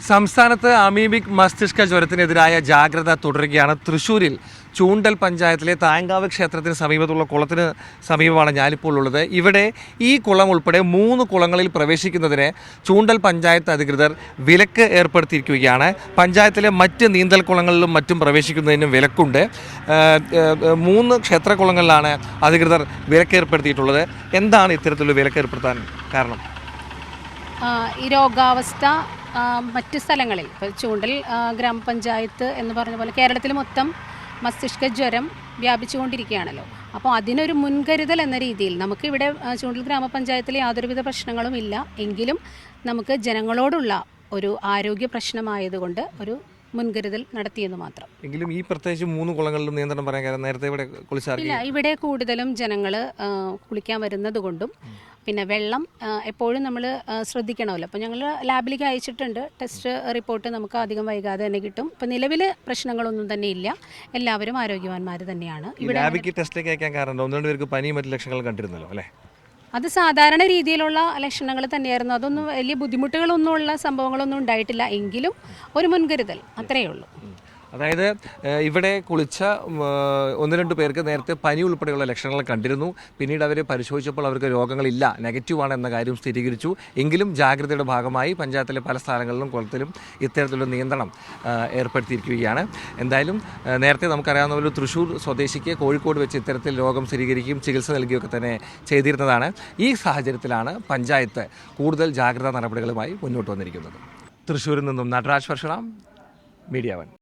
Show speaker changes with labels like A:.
A: സംസ്ഥാനത്ത് അമീബിക് മസ്തിഷ്ക ജ്വരത്തിനെതിരായ ജാഗ്രത തുടരുകയാണ്. തൃശ്ശൂരിൽ ചൂണ്ടൽ പഞ്ചായത്തിലെ തായങ്കാവ് ക്ഷേത്രത്തിന് സമീപത്തുള്ള കുളത്തിന് സമീപമാണ് ഞാനിപ്പോൾ ഉള്ളത്. ഇവിടെ ഈ കുളം ഉൾപ്പെടെ 3 കുളങ്ങളിൽ പ്രവേശിക്കുന്നതിന് ചൂണ്ടൽ പഞ്ചായത്ത് അധികൃതർ വിലക്ക് ഏർപ്പെടുത്തിയിരിക്കുകയാണ്. പഞ്ചായത്തിലെ മറ്റ് നീന്തൽ കുളങ്ങളിലും മറ്റും പ്രവേശിക്കുന്നതിനും വിലക്കുണ്ട്. 3 ക്ഷേത്രകുളങ്ങളിലാണ് അധികൃതർ വിലക്ക് ഏർപ്പെടുത്തിയിട്ടുള്ളത്. എന്താണ് ഇത്തരത്തിലുള്ള വിലക്ക് ഏർപ്പെടുത്താൻ കാരണം?
B: ഈ രോഗാവസ്ഥ മറ്റ് സ്ഥലങ്ങളിൽ ഇപ്പോൾ ചൂണ്ടൽ ഗ്രാമപഞ്ചായത്ത് എന്ന് പറഞ്ഞ പോലെ കേരളത്തിൽ മൊത്തം മസ്തിഷ്ക ജ്വരം വ്യാപിച്ചുകൊണ്ടിരിക്കുകയാണല്ലോ. അപ്പോൾ അതിനൊരു മുൻകരുതൽ എന്ന രീതിയിൽ നമുക്കിവിടെ ചൂണ്ടൽ ഗ്രാമപഞ്ചായത്തിൽ യാതൊരുവിധ പ്രശ്നങ്ങളും ഇല്ല. എങ്കിലും നമുക്ക് ജനങ്ങളോടുള്ള ഒരു ആരോഗ്യ പ്രശ്നമായതുകൊണ്ട് ഒരു മുൻകരുതൽ നടത്തിയെന്ന് മാത്രം.
A: എങ്കിലും ഈ പ്രത്യേകിച്ച് 3 കുളങ്ങളിലും നിയന്ത്രണം പറയാൻ കാരണം നേരത്തെ ഇവിടെ
B: ഇല്ല, ഇവിടെ കൂടുതലും ജനങ്ങൾ കുളിക്കാൻ വരുന്നത് കൊണ്ടും പിന്നെ വെള്ളം എപ്പോഴും നമ്മൾ ശ്രദ്ധിക്കണമല്ലോ. അപ്പോൾ ഞങ്ങൾ ലാബിലേക്ക് അയച്ചിട്ടുണ്ട്. ടെസ്റ്റ് റിപ്പോർട്ട് നമുക്ക് അധികം വൈകാതെ തന്നെ കിട്ടും. ഇപ്പം നിലവിൽ പ്രശ്നങ്ങളൊന്നും തന്നെ ഇല്ല. എല്ലാവരും ആരോഗ്യവാന്മാർ തന്നെയാണ്.
A: ഇവിടെ ടെസ്റ്റിലേക്ക് അയക്കാൻ കാരണം 1-2 പേർക്ക് പനിയും മറ്റു ലക്ഷണങ്ങൾ കണ്ടിരുന്നല്ലോ അല്ലേ?
B: അത് സാധാരണ രീതിയിലുള്ള ലക്ഷണങ്ങൾ തന്നെയായിരുന്നു. അതൊന്നും വലിയ ബുദ്ധിമുട്ടുകളൊന്നുമുള്ള സംഭവങ്ങളൊന്നും ഉണ്ടായിട്ടില്ല. എങ്കിലും ഒരു മുൻകരുതൽ അത്രയേ ഉള്ളൂ.
A: അതായത് ഇവിടെ കുളിച്ച 1-2 പേർക്ക് നേരത്തെ പനി ഉൾപ്പെടെയുള്ള ലക്ഷണങ്ങൾ കണ്ടിരുന്നു. പിന്നീട് അവർ പരിശോധിച്ചപ്പോൾ അവർക്ക് രോഗങ്ങളില്ല, നെഗറ്റീവാണ് എന്ന കാര്യം സ്ഥിരീകരിച്ചു. എങ്കിലും ജാഗ്രതയുടെ ഭാഗമായി പഞ്ചായത്തിലെ പല സ്ഥലങ്ങളിലും കുളത്തിലും ഇത്തരത്തിലുള്ള നിയന്ത്രണം ഏർപ്പെടുത്തിയിരിക്കുകയാണ്. എന്തായാലും നേരത്തെ നമുക്കറിയാവുന്ന ഒരു തൃശ്ശൂർ സ്വദേശിക്ക് കോഴിക്കോട് വെച്ച് ഇത്തരത്തിൽ രോഗം സ്ഥിരീകരിക്കുകയും ചികിത്സ നൽകുകയൊക്കെ തന്നെ ചെയ്തിരുന്നതാണ്. ഈ സാഹചര്യത്തിലാണ് പഞ്ചായത്ത് കൂടുതൽ ജാഗ്രതാ നടപടികളുമായി മുന്നോട്ട് വന്നിരിക്കുന്നത്. തൃശ്ശൂരിൽ നിന്നും നടരാജ് പരശുറാം, മീഡിയ 1.